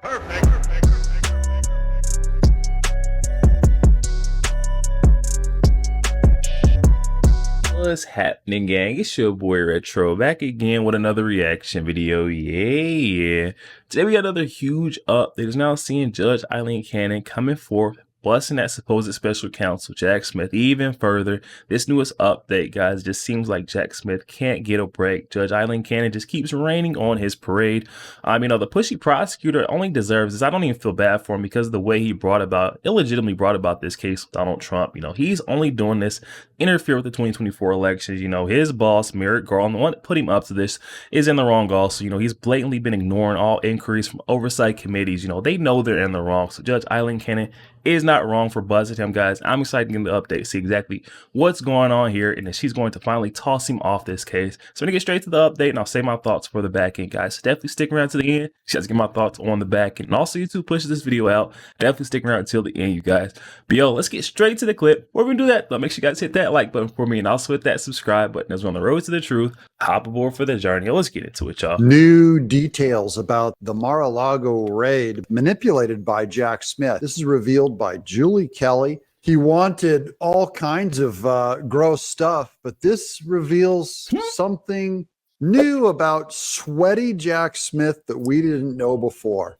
What's happening, gang? It's your boy Retro back again with another reaction video. Yeah. Today we got another huge update. It's now seeing Judge Eileen Cannon coming forth, busting that supposed special counsel Jack Smith even further. This newest update, guys, just seems like Jack Smith can't get a break. Judge Eileen Cannon just keeps raining on his parade. The pushy prosecutor only deserves this. I don't even feel bad for him because of the way he illegitimately brought about this case with Donald Trump. He's only doing this interfere with the 2024 elections. His boss, Merrick Garland, the one that put him up to this, is in the wrong also. He's blatantly been ignoring all inquiries from oversight committees. They know they're in the wrong. So Judge Eileen Cannon is not wrong for buzzing him, guys. I'm excited to get the update, see exactly what's going on here, and then she's going to finally toss him off this case. So I'm gonna get straight to the update, and I'll say my thoughts for the back end, guys. So definitely stick around to the end. She has to get my thoughts on the back end. And also, YouTube pushes this video out. Definitely stick around until the end, you guys. But yo, let's get straight to the clip. Before we do that, though, make sure you guys hit that like button for me, and also hit that subscribe button as we're on the road to the truth. Hop aboard for the journey. Let's get into it, y'all. New details about the Mar-a-Lago raid manipulated by Jack Smith. This is revealed by Julie Kelly. He wanted all kinds of gross stuff, but this reveals something new about sweaty Jack Smith that we didn't know before.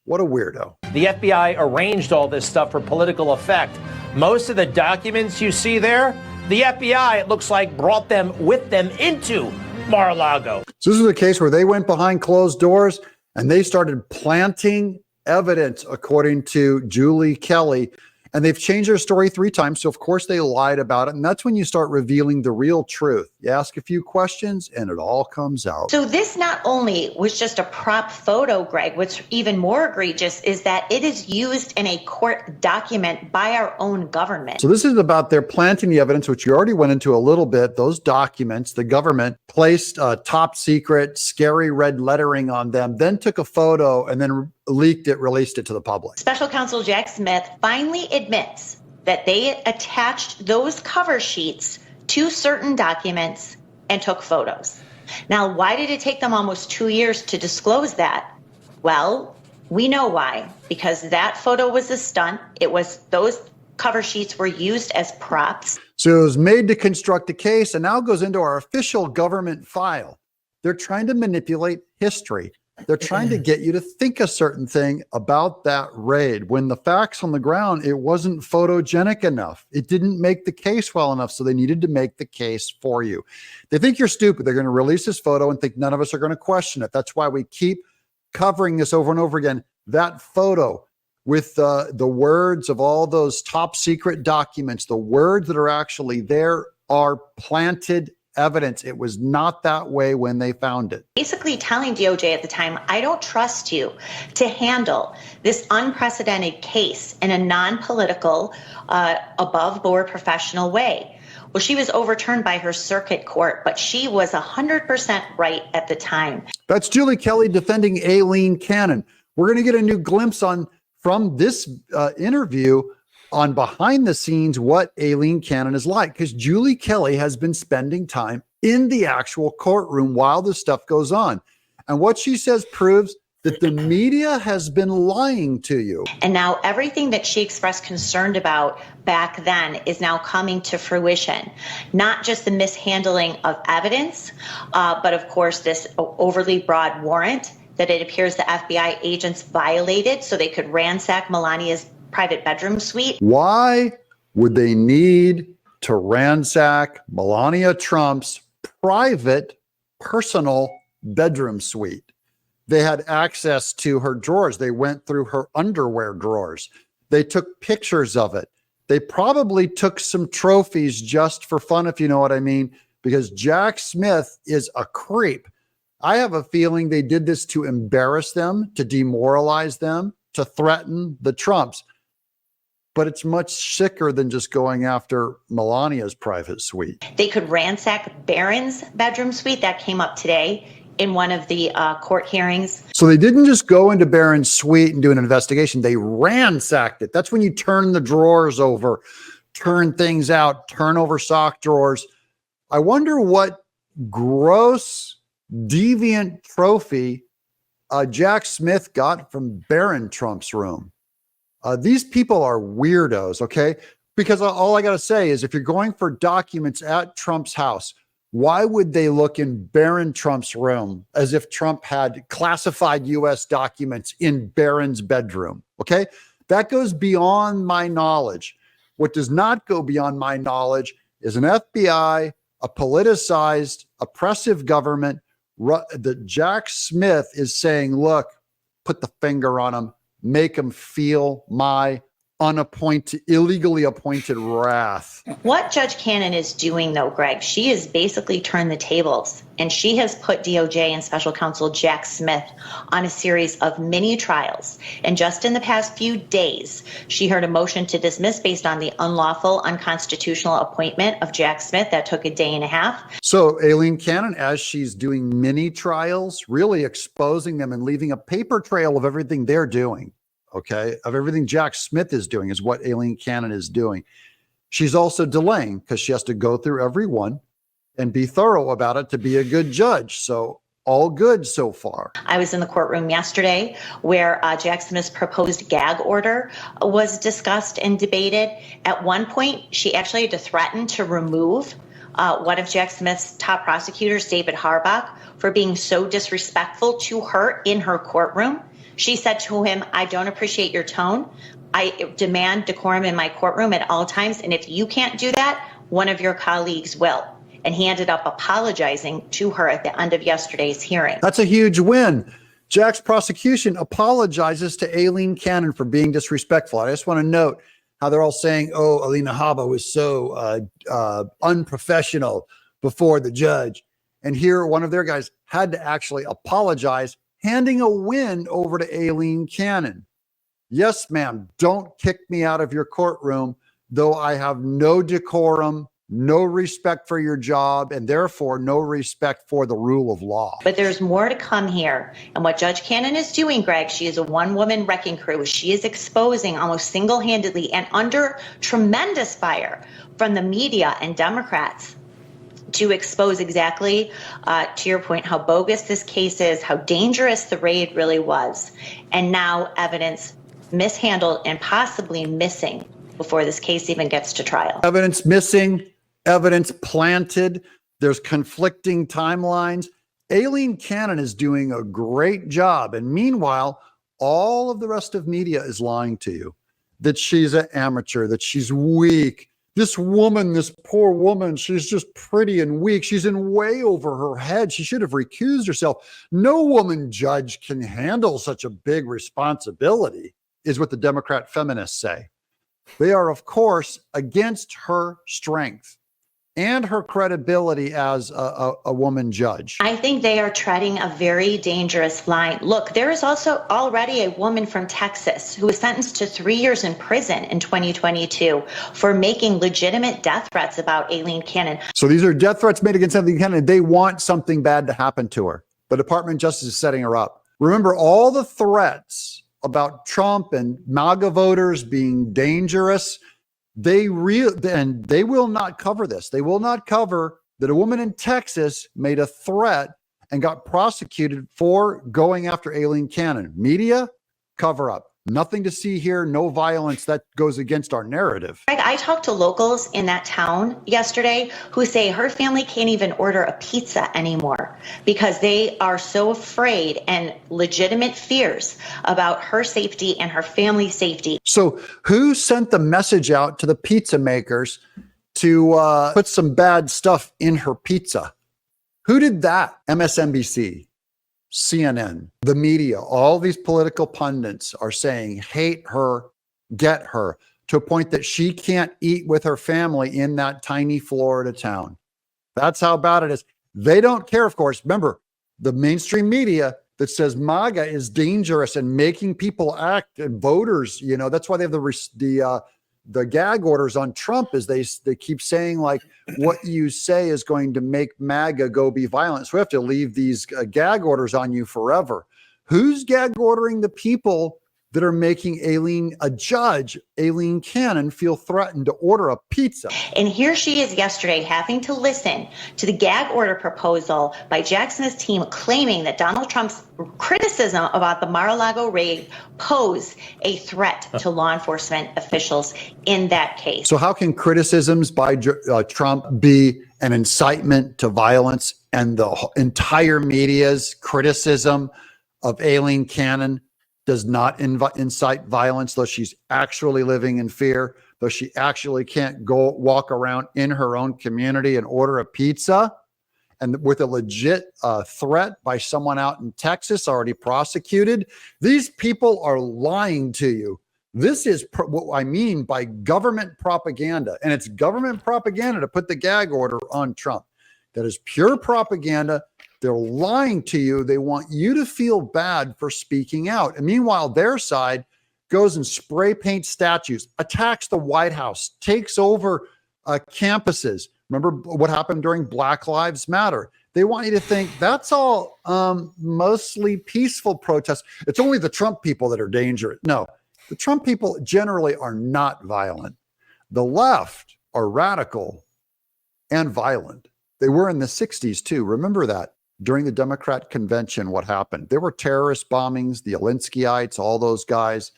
What a weirdo. The FBI arranged all this stuff for political effect. Most of the documents you see there, the FBI, it looks like, brought them with them into Mar-a-Lago. So this is a case where they went behind closed doors and they started planting evidence, according to Julie Kelly. And they've changed their story 3 times. So, of course, they lied about it. And that's when you start revealing the real truth. You ask a few questions and it all comes out. So this not only was just a prop photo, Greg, what's even more egregious is that it is used in a court document by our own government. So this is about their planting the evidence, which you already went into a little bit. Those documents, the government placed top secret, scary red lettering on them, then took a photo and then leaked it, released it to the public. Special counsel Jack Smith finally admits that they attached those cover sheets to certain documents and took photos. Now, why did it take them almost 2 years to disclose that? Well, we know why, because that photo was a stunt. Those cover sheets were used as props. So it was made to construct a case and now goes into our official government file. They're trying to manipulate history. They're trying to get you to think a certain thing about that raid when the facts on the ground, it wasn't photogenic enough. It didn't make the case well enough. So they needed to make the case for you. They think you're stupid. They're going to release this photo and think none of us are going to question it. That's why we keep covering this over and over again. That photo with the words of all those top secret documents, the words that are actually there are planted evidence. It was not that way when they found it. Basically telling DOJ at the time, I don't trust you to handle this unprecedented case in a non-political, above board professional way. Well, she was overturned by her circuit court, but she was 100% right at the time. That's Julie Kelly defending Eileen Cannon. We're going to get a new glimpse from this interview on behind the scenes what Eileen Cannon is like, because Julie Kelly has been spending time in the actual courtroom while this stuff goes on. And what she says proves that the media has been lying to you. And now everything that she expressed concern about back then is now coming to fruition. Not just the mishandling of evidence, but of course this overly broad warrant that it appears the FBI agents violated so they could ransack Melania's private bedroom suite. Why would they need to ransack Melania Trump's private, personal bedroom suite? They had access to her drawers. They went through her underwear drawers. They took pictures of it. They probably took some trophies just for fun, if you know what I mean, because Jack Smith is a creep. I have a feeling they did this to embarrass them, to demoralize them, to threaten the Trumps. But it's much sicker than just going after Melania's private suite. They could ransack Barron's bedroom suite. That came up today in one of the court hearings. So they didn't just go into Barron's suite and do an investigation. They ransacked it. That's when you turn the drawers over, turn things out, turn over sock drawers. I wonder what gross, deviant trophy Jack Smith got from Barron Trump's room. These people are weirdos, okay? Because all I got to say is if you're going for documents at Trump's house, why would they look in Barron Trump's room as if Trump had classified U.S. documents in Barron's bedroom? Okay. That goes beyond my knowledge. What does not go beyond my knowledge is an FBI, a politicized, oppressive government that Jack Smith is saying, look, put the finger on him, make him feel my illegally appointed wrath. What Judge Cannon is doing, though, Greg, she has basically turned the tables, and she has put DOJ and Special Counsel Jack Smith on a series of mini trials. And just in the past few days, she heard a motion to dismiss based on the unlawful, unconstitutional appointment of Jack Smith. That took a day and a half. So Aileen Cannon, as she's doing mini trials, really exposing them and leaving a paper trail of everything they're doing. Okay, of everything Jack Smith is doing is what Aileen Cannon is doing. She's also delaying because she has to go through every one and be thorough about it to be a good judge. So all good so far. I was in the courtroom yesterday where Jack Smith's proposed gag order was discussed and debated. At one point, she actually had to threaten to remove one of Jack Smith's top prosecutors, David Harbach, for being so disrespectful to her in her courtroom. She said to him, I don't appreciate your tone. I demand decorum in my courtroom at all times. And if you can't do that, one of your colleagues will. And he ended up apologizing to her at the end of yesterday's hearing. That's a huge win. Jack's prosecution apologizes to Aileen Cannon for being disrespectful. I just want to note how they're all saying, oh, Alina Habba was so unprofessional before the judge. And here, one of their guys had to actually apologize, handing a win over to Aileen Cannon. Yes, ma'am, don't kick me out of your courtroom, though I have no decorum, no respect for your job, and therefore no respect for the rule of law. But there's more to come here. And what Judge Cannon is doing, Greg, she is a one-woman wrecking crew. She is exposing almost single-handedly and under tremendous fire from the media and Democrats to expose exactly, to your point, how bogus this case is, how dangerous the raid really was, and now evidence mishandled and possibly missing before this case even gets to trial. Evidence missing, evidence planted. There's conflicting timelines. Aileen Cannon is doing a great job. And meanwhile, all of the rest of media is lying to you that she's an amateur, that she's weak. This woman, this poor woman, she's just pretty and weak. She's in way over her head. She should have recused herself. No woman judge can handle such a big responsibility, is what the Democrat feminists say. They are, of course, against her strength and her credibility as a woman judge. I think they are treading a very dangerous line. Look, there is also already a woman from Texas who was sentenced to 3 years in prison in 2022 for making legitimate death threats about Aileen Cannon. So these are death threats made against Aileen Cannon. They want something bad to happen to her. The Department of Justice is setting her up. Remember all the threats about Trump and MAGA voters being dangerous. They will not cover this. They will not cover that a woman in Texas made a threat and got prosecuted for going after Aileen Cannon. Media, cover up. Nothing to see here, no violence. That goes against our narrative. Greg, I talked to locals in that town yesterday who say her family can't even order a pizza anymore because they are so afraid and legitimate fears about her safety and her family's safety. So who sent the message out to the pizza makers to put some bad stuff in her pizza? Who did that? MSNBC. CNN, the media, all these political pundits are saying, hate her, get her, to a point that she can't eat with her family in that tiny Florida town. That's how bad it is. They don't care, of course. Remember, the mainstream media that says MAGA is dangerous and making people act, and voters, you know, that's why they have the gag orders on Trump, is they keep saying, like, what you say is going to make MAGA go be violent. So we have to leave these gag orders on you forever. Who's gag ordering the people that are making Judge Aileen Cannon, feel threatened to order a pizza. And here she is yesterday having to listen to the gag order proposal by Jack Smith's team claiming that Donald Trump's criticism about the Mar-a-Lago raid pose a threat to law enforcement officials in that case. So how can criticisms by Trump be an incitement to violence, and the entire media's criticism of Aileen Cannon does not incite violence, though she's actually living in fear, though she actually can't go walk around in her own community and order a pizza, and with a legit threat by someone out in Texas already prosecuted? These people are lying to you. This is what I mean by government propaganda, and it's government propaganda to put the gag order on Trump. That is pure propaganda. They're lying to you. They want you to feel bad for speaking out. And meanwhile, their side goes and spray paints statues, attacks the White House, takes over campuses. Remember what happened during Black Lives Matter? They want you to think that's all mostly peaceful protests. It's only the Trump people that are dangerous. No, the Trump people generally are not violent. The left are radical and violent. They were in the 60s too. Remember that. During the Democrat convention, what happened? There were terrorist bombings, the Alinskyeites, all those guys,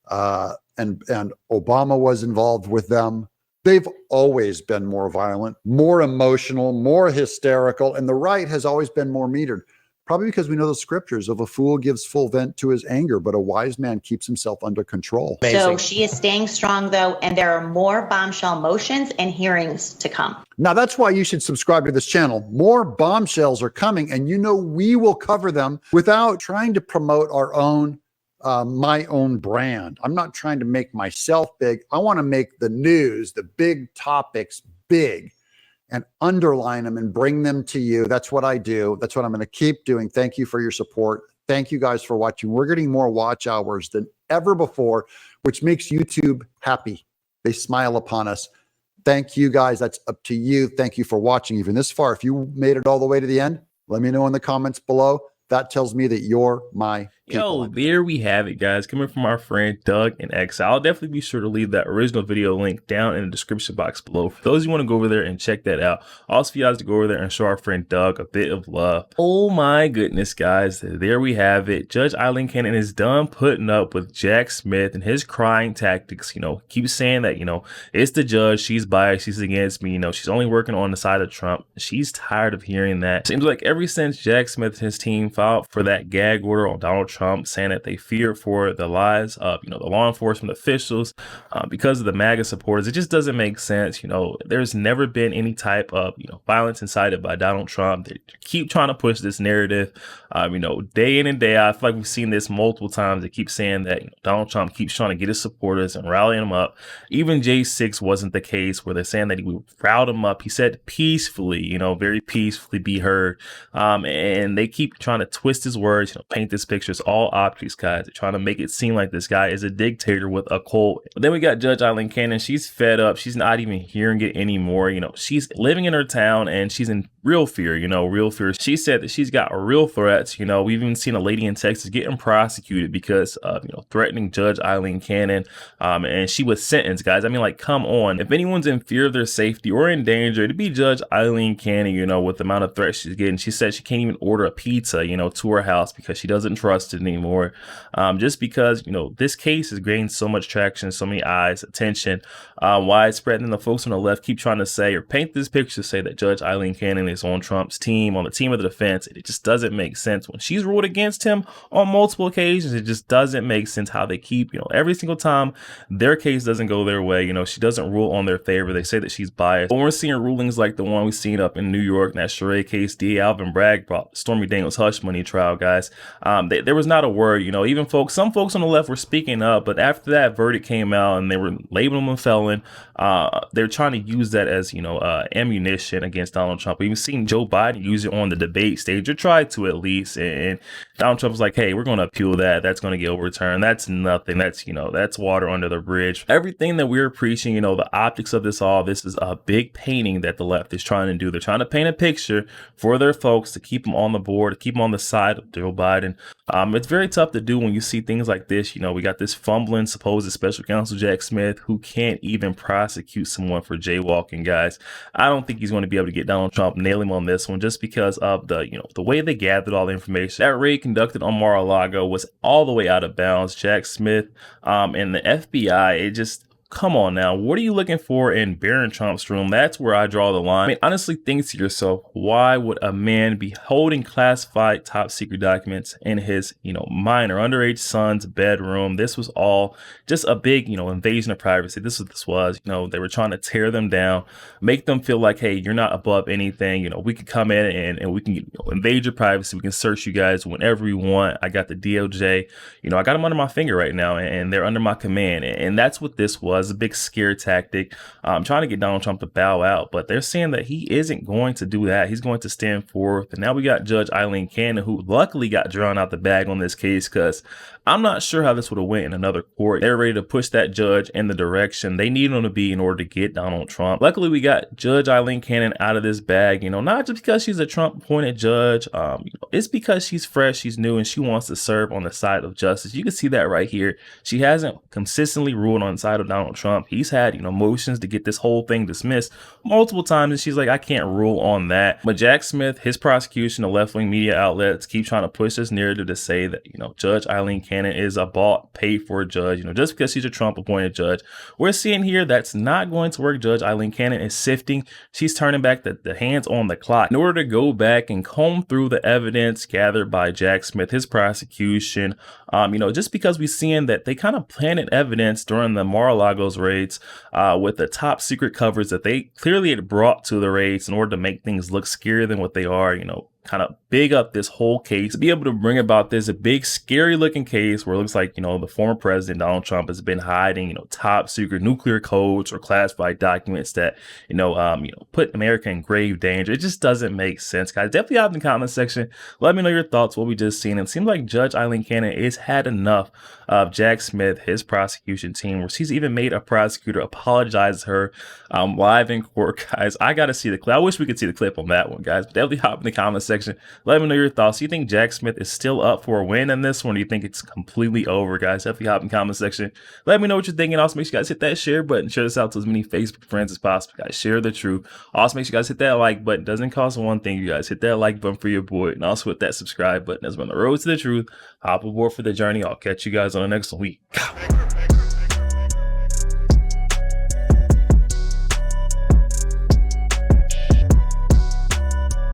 and Obama was involved with them. They've always been more violent, more emotional, more hysterical, and the right has always been more metered. Probably because we know the scriptures of a fool gives full vent to his anger, but a wise man keeps himself under control. So she is staying strong, though, and there are more bombshell motions and hearings to come. Now, that's why you should subscribe to this channel. More bombshells are coming, and we will cover them without trying to promote our own, my own brand. I'm not trying to make myself big. I want to make the news, the big topics big, and underline them and bring them to you. That's what I do. That's what I'm going to keep doing. Thank you for your support. Thank you guys for watching. We're getting more watch hours than ever before, which makes YouTube happy. They smile upon us. Thank you guys. That's up to you. Thank you for watching even this far. If you made it all the way to the end, let me know in the comments below. That tells me that you're my people. Yo, there we have it, guys. Coming from our friend Doug and X. I'll definitely be sure to leave that original video link down in the description box below for those who want to go over there and check that out. Also, for you guys to go over there and show our friend Doug a bit of love. Oh my goodness, guys. There we have it. Judge Aileen Cannon is done putting up with Jack Smith and his crying tactics. Keep saying that, it's the judge. She's biased. She's against me. She's only working on the side of Trump. She's tired of hearing that. Seems like ever since Jack Smith and his team filed for that gag order on Donald Trump, saying that they fear for the lives of the law enforcement officials because of the MAGA supporters, it just doesn't make sense. There's never been any type of violence incited by Donald Trump. They keep trying to push this narrative day in and day out. I feel like we've seen this multiple times. They keep saying that Donald Trump keeps trying to get his supporters and rallying them up. Even J6 wasn't the case, where they're saying that we riled him up. He said peacefully, very peacefully be heard, and they keep trying to twist his words, paint this picture. It's all optics, guys. They're trying to make it seem like this guy is a dictator with a cult. But then we got Judge Aileen Cannon. She's fed up. She's not even hearing it anymore. She's living in her town and she's in real fear, real fear. She said that she's got real threats. We've even seen a lady in Texas getting prosecuted because of, threatening Judge Aileen Cannon. And she was sentenced, guys. Come on. If anyone's in fear of their safety or in danger, it'd be Judge Aileen Cannon, with the amount of threats she's getting. She said she can't even order a pizza, to her house because she doesn't trust it anymore. Just because, this case has gained so much traction, so many eyes, attention, widespread. And the folks on the left keep trying to say or paint this picture to say that Judge Aileen Cannon is on Trump's team, on the team of the defense. It just doesn't make sense. When she's ruled against him on multiple occasions, it just doesn't make sense how they keep, every single time their case doesn't go their way, she doesn't rule on their favor. They say that she's biased. But we're seeing rulings like the one we've seen up in New York, that charade case D. Alvin Bragg brought, Stormy Daniels hush money trial, guys. There was not a word, even some folks on the left were speaking up, but after that verdict came out and they were labeling him a felon, they're trying to use that as, ammunition against Donald Trump. We've seen Joe Biden use it on the debate stage, or try to at least, and Donald Trump's like, hey, we're going to appeal that. That's going to get overturned. That's nothing. That's, that's water under the bridge. Everything that we're preaching, the optics of this is a big painting that the left is trying to do. They're trying to paint a picture for their folks to keep them on the board, to keep them on the side of Joe Biden. It's very tough to do when you see things like this. You know, we got this fumbling supposed special counsel Jack Smith who can't even prosecute someone for jaywalking, guys. I don't think he's going to be able to get Donald Trump, nail him on this one, just because of the way they gathered all the information. That raid conducted on Mar-a-Lago was all the way out of bounds. Jack Smith and the FBI, it just, come on now, what are you looking for in Barron Trump's room? That's where I draw the line. I mean, honestly, think to yourself, why would a man be holding classified top secret documents in his, minor underage son's bedroom? This was all just a big, invasion of privacy. This is what this was. They were trying to tear them down, make them feel like, hey, you're not above anything. We could come in and we can invade your privacy. We can search you guys whenever we want. I got the DOJ. I got them under my finger right now, and they're under my command. And that's what this was. A big scare tactic, trying to get Donald Trump to bow out, but they're saying that he isn't going to do that. He's going to stand forth. And now we got Judge Eileen Cannon, who luckily got drawn out the bag on this case, because I'm not sure how this would have went in another court. They're ready to push that judge in the direction they need him to be in order to get Donald Trump. Luckily, we got Judge Eileen Cannon out of this bag, not just because she's a Trump appointed judge. It's because she's fresh, she's new, and she wants to serve on the side of justice. You can see that right here. She hasn't consistently ruled on the side of Donald Trump. He's had, motions to get this whole thing dismissed multiple times, and she's like, I can't rule on that. But Jack Smith, his prosecution, the left-wing media outlets keep trying to push this narrative to say that, Judge Eileen Cannon is a bought, paid for judge, just because she's a Trump appointed judge. We're seeing here that's not going to work. Judge Eileen Cannon is sifting. She's turning back the hands on the clock in order to go back and comb through the evidence gathered by Jack Smith, his prosecution. Just because we're seeing that they kind of planted evidence during the Mar-a-Lago's raids with the top secret covers that they clearly had brought to the raids in order to make things look scarier than what they are, kind of big up this whole case, to be able to bring about this a big scary looking case where it looks like the former president Donald Trump has been hiding top secret nuclear codes or classified documents that put America in grave danger. It just doesn't make sense, guys. Definitely out in the comment section, let me know your thoughts, what we just seen. It seems like Judge Eileen Cannon has had enough of Jack Smith, his prosecution team, where she's even made a prosecutor apologize to her live in court. Guys, I gotta see the clip. I wish we could see the clip on that one, guys. But definitely hop in the comment section, let me know your thoughts. Do you think Jack Smith is still up for a win in this one? Do you think it's completely over, guys? Definitely hop in the comment section, let me know what you're thinking. Also, make sure you guys hit that share button, share this out to as many Facebook friends as possible, guys. Share the truth. Also, make sure you guys hit that like button. Doesn't cost one thing, you guys. Hit that like button for your boy, and also hit that subscribe button as we're on the road to the truth. Hop aboard for the journey. I'll catch you guys on the next week.